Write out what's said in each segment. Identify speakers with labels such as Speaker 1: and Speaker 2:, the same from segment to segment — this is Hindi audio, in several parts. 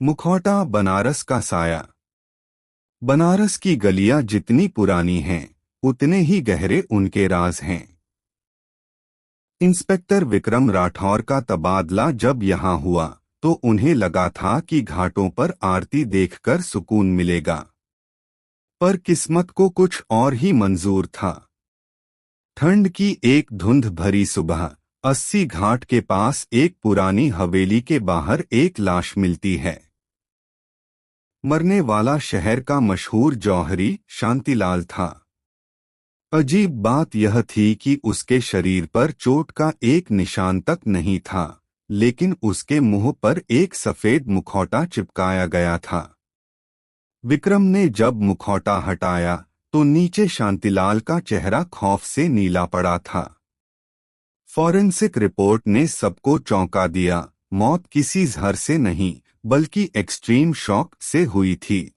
Speaker 1: मुखौटा बनारस का साया। बनारस की गलियां जितनी पुरानी हैं, उतने ही गहरे उनके राज हैं। इंस्पेक्टर विक्रम राठौर का तबादला जब यहाँ हुआ, तो उन्हें लगा था कि घाटों पर आरती देखकर सुकून मिलेगा। पर किस्मत को कुछ और ही मंजूर था। ठंड की एक धुंध भरी सुबह 80 घाट के पास एक पुरानी हवेली के बाहर एक लाश मिलती है। मरने वाला शहर का मशहूर जौहरी शांतिलाल था। अजीब बात यह थी कि उसके शरीर पर चोट का एक निशान तक नहीं था, लेकिन उसके मुंह पर एक सफेद मुखौटा चिपकाया गया था। विक्रम ने जब मुखौटा हटाया तो नीचे शांतिलाल का चेहरा खौफ से नीला पड़ा था। फॉरेंसिक रिपोर्ट ने सबको चौंका दिया। मौत किसी जहर से नहीं, बल्कि एक्सट्रीम शॉक से हुई थी।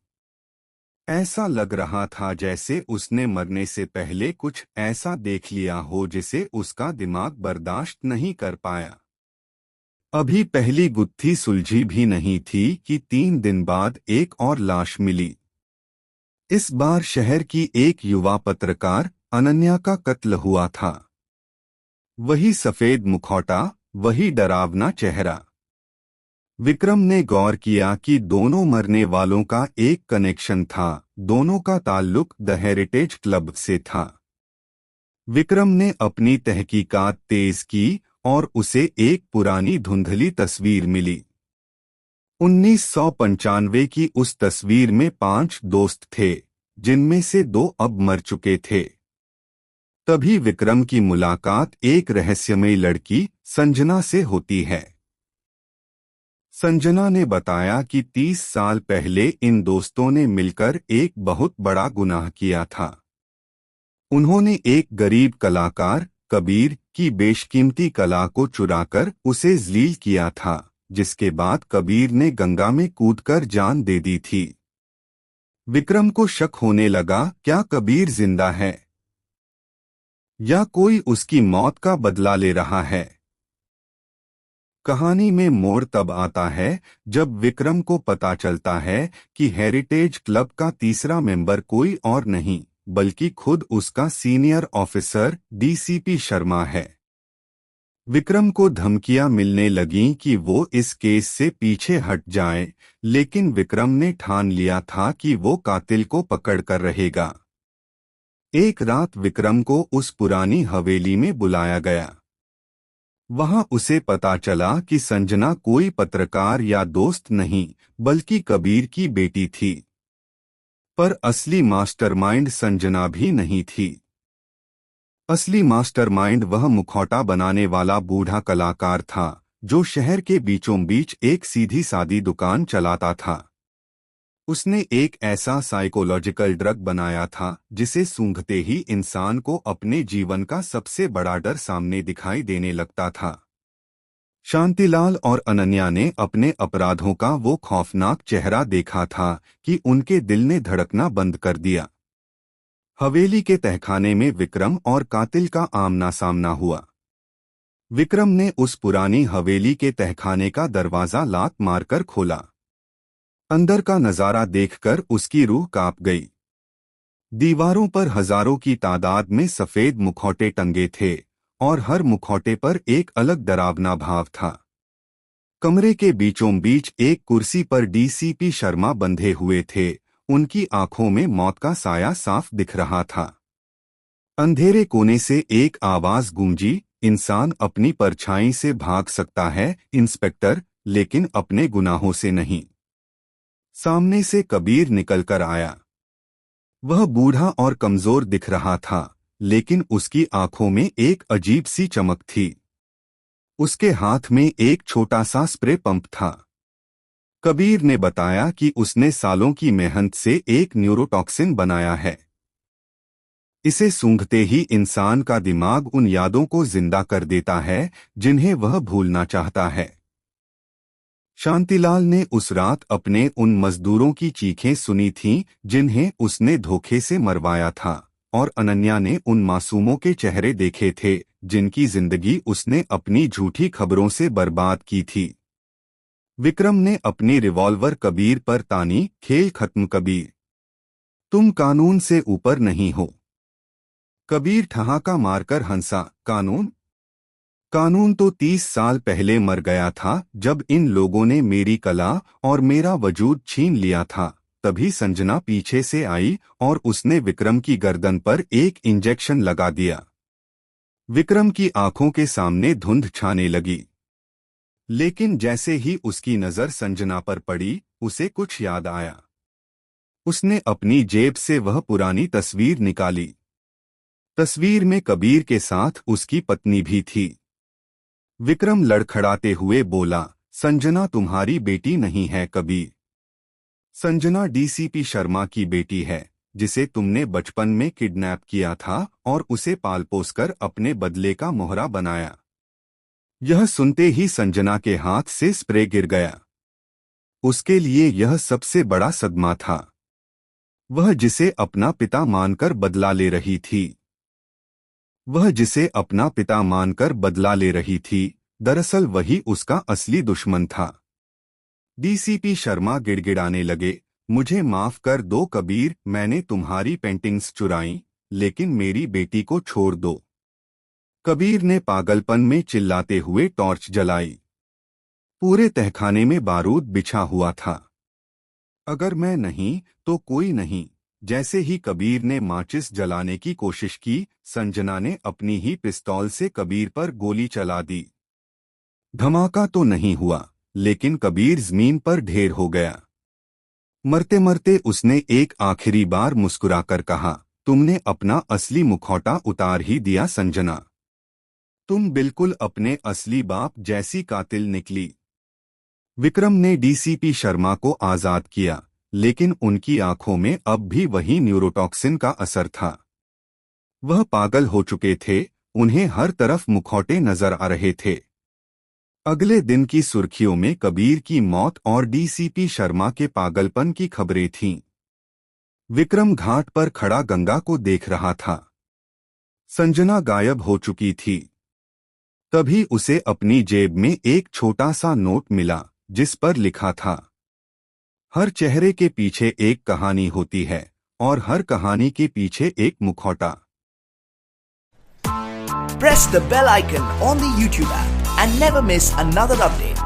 Speaker 1: ऐसा लग रहा था जैसे उसने मरने से पहले कुछ ऐसा देख लिया हो जिसे उसका दिमाग बर्दाश्त नहीं कर पाया। अभी पहली गुत्थी सुलझी भी नहीं थी कि 3 दिन बाद एक और लाश मिली। इस बार शहर की एक युवा पत्रकार अनन्या का कत्ल हुआ था। वही सफेद मुखौटा, वही डरावना चेहरा। विक्रम ने गौर किया कि दोनों मरने वालों का एक कनेक्शन था। दोनों का ताल्लुक द हेरिटेज क्लब से था। विक्रम ने अपनी तहकीकात तेज की और उसे एक पुरानी धुंधली तस्वीर मिली। 1995 की उस तस्वीर में 5 दोस्त थे, जिनमें से 2 अब मर चुके थे। तभी विक्रम की मुलाकात एक रहस्यमयी लड़की संजना से होती है। संजना ने बताया कि 30 साल पहले इन दोस्तों ने मिलकर एक बहुत बड़ा गुनाह किया था। उन्होंने एक गरीब कलाकार कबीर की बेशकीमती कला को चुराकर उसे जलील किया था, जिसके बाद कबीर ने गंगा में कूदकर जान दे दी थी। विक्रम को शक होने लगा, क्या कबीर जिंदा है या कोई उसकी मौत का बदला ले रहा है। कहानी में मोड़ तब आता है जब विक्रम को पता चलता है कि हेरिटेज क्लब का तीसरा मेंबर कोई और नहीं, बल्कि खुद उसका सीनियर ऑफिसर डीसीपी शर्मा है। विक्रम को धमकियां मिलने लगीं कि वो इस केस से पीछे हट जाए, लेकिन विक्रम ने ठान लिया था कि वो कातिल को पकड़ कर रहेगा। एक रात विक्रम को उस पुरानी हवेली में बुलाया गया। वहां उसे पता चला कि संजना कोई पत्रकार या दोस्त नहीं, बल्कि कबीर की बेटी थी। पर असली मास्टरमाइंड संजना भी नहीं थी। असली मास्टरमाइंड वह मुखौटा बनाने वाला बूढ़ा कलाकार था, जो शहर के बीचों बीच एक सीधी सादी दुकान चलाता था। उसने एक ऐसा साइकोलॉजिकल ड्रग बनाया था जिसे सूंघते ही इंसान को अपने जीवन का सबसे बड़ा डर सामने दिखाई देने लगता था। शांतिलाल और अनन्या ने अपने अपराधों का वो खौफनाक चेहरा देखा था कि उनके दिल ने धड़कना बंद कर दिया। हवेली के तहखाने में विक्रम और कातिल का आमना सामना हुआ। विक्रम ने उस पुरानी हवेली के तहखाने का दरवाजा लात मारकर खोला। अंदर का नजारा देखकर उसकी रूह कांप गई। दीवारों पर हजारों की तादाद में सफेद मुखौटे टंगे थे और हर मुखौटे पर एक अलग डरावना भाव था। कमरे के बीचों बीच एक कुर्सी पर डीसीपी शर्मा बंधे हुए थे। उनकी आंखों में मौत का साया साफ दिख रहा था। अंधेरे कोने से एक आवाज गूंजी, इंसान अपनी परछाई से भाग सकता है इंस्पेक्टर, लेकिन अपने गुनाहों से नहीं। सामने से कबीर निकलकर आया। वह बूढ़ा और कमजोर दिख रहा था, लेकिन उसकी आंखों में एक अजीब सी चमक थी। उसके हाथ में एक छोटा सा स्प्रे पंप था। कबीर ने बताया कि उसने सालों की मेहनत से एक न्यूरोटॉक्सिन बनाया है। इसे सूंघते ही इंसान का दिमाग उन यादों को जिंदा कर देता है जिन्हें वह भूलना चाहता है। शांतिलाल ने उस रात अपने उन मजदूरों की चीखें सुनी थीं जिन्हें उसने धोखे से मरवाया था, और अनन्या ने उन मासूमों के चेहरे देखे थे जिनकी जिंदगी उसने अपनी झूठी खबरों से बर्बाद की थी। विक्रम ने अपनी रिवॉल्वर कबीर पर तानी। खेल खत्म कबीर, तुम कानून से ऊपर नहीं हो। कबीर ठहाका मारकर हंसा। कानून? कानून तो 30 साल पहले मर गया था जब इन लोगों ने मेरी कला और मेरा वजूद छीन लिया था। तभी संजना पीछे से आई और उसने विक्रम की गर्दन पर एक इंजेक्शन लगा दिया। विक्रम की आंखों के सामने धुंध छाने लगी, लेकिन जैसे ही उसकी नजर संजना पर पड़ी उसे कुछ याद आया। उसने अपनी जेब से वह पुरानी तस्वीर निकाली। तस्वीर में कबीर के साथ उसकी पत्नी भी थी। विक्रम लड़खड़ाते हुए बोला, संजना तुम्हारी बेटी नहीं है कबीर। संजना डीसीपी शर्मा की बेटी है, जिसे तुमने बचपन में किडनैप किया था और उसे पाल पोस कर अपने बदले का मोहरा बनाया। यह सुनते ही संजना के हाथ से स्प्रे गिर गया। उसके लिए यह सबसे बड़ा सदमा था। वह जिसे अपना पिता मानकर बदला ले रही थी, दरअसल वही उसका असली दुश्मन था। डीसीपी शर्मा गिड़गिड़ाने लगे, मुझे माफ कर दो कबीर, मैंने तुम्हारी पेंटिंग्स चुराई, लेकिन मेरी बेटी को छोड़ दो। कबीर ने पागलपन में चिल्लाते हुए टॉर्च जलाई। पूरे तहखाने में बारूद बिछा हुआ था। अगर मैं नहीं तो कोई नहीं। जैसे ही कबीर ने माचिस जलाने की कोशिश की, संजना ने अपनी ही पिस्तौल से कबीर पर गोली चला दी। धमाका तो नहीं हुआ, लेकिन कबीर जमीन पर ढेर हो गया। मरते मरते उसने एक आखिरी बार मुस्कुराकर कहा, तुमने अपना असली मुखौटा उतार ही दिया संजना। तुम बिल्कुल अपने असली बाप जैसी कातिल निकली। विक्रम ने डीसीपी शर्मा को आजाद किया, लेकिन उनकी आंखों में अब भी वही न्यूरोटॉक्सिन का असर था। वह पागल हो चुके थे, उन्हें हर तरफ मुखौटे नजर आ रहे थे। अगले दिन की सुर्खियों में कबीर की मौत और डीसीपी शर्मा के पागलपन की खबरें थीं। विक्रम घाट पर खड़ा गंगा को देख रहा था। संजना गायब हो चुकी थी। तभी उसे अपनी जेब में एक छोटा सा नोट मिला, जिस पर लिखा था, हर चेहरे के पीछे एक कहानी होती है और हर कहानी के पीछे एक मुखौटा।
Speaker 2: Press the bell icon on the YouTube app and never miss another update.